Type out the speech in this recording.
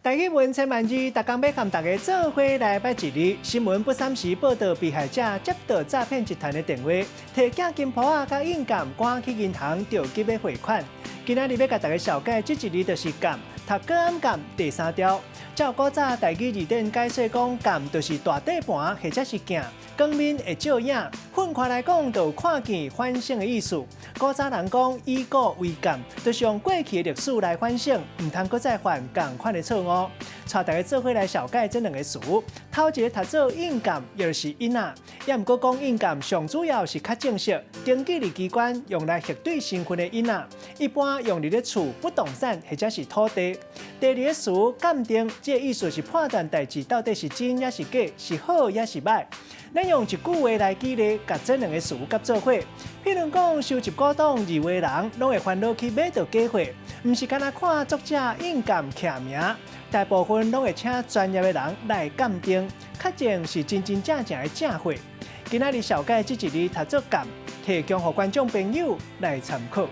台语文千万字，大家要和大家做伙来拜一日。新闻不三时报道，被害者接到诈骗集团的电话，摕假金铺仔甲印鉴赶去银行着急要汇款。今仔日要甲大家小解这一日就是鉴，读个案鉴第3条。照古早台语字典解说讲，鉴就是大底盘或者是镜，光面会照影。混看来讲，就有看见、反省的意思。古早人讲以古为鉴，就是用过去的历史来反省，唔通搁再犯同款的错误。带大家做伙来小解这两个词。头一个读做印鉴，又是印仔，也毋过讲印鉴上主要是较正式，登记的机关用来核对身份的印仔，一般用伫咧厝、不动产或者是土地。第二个词鉴定，这意思是判断代志到底是真也是假，是好也是歹。咱用一句话来举例，甲这两个词甲做伙。譬如讲，收集古董二话人，拢会烦恼去买到假货，毋是干那看作者印鉴刻名，大部分拢会请专业的人来鉴定，确定是真真正正的正货。今仔日小解这一日读做鉴，提供予观众朋友来参考。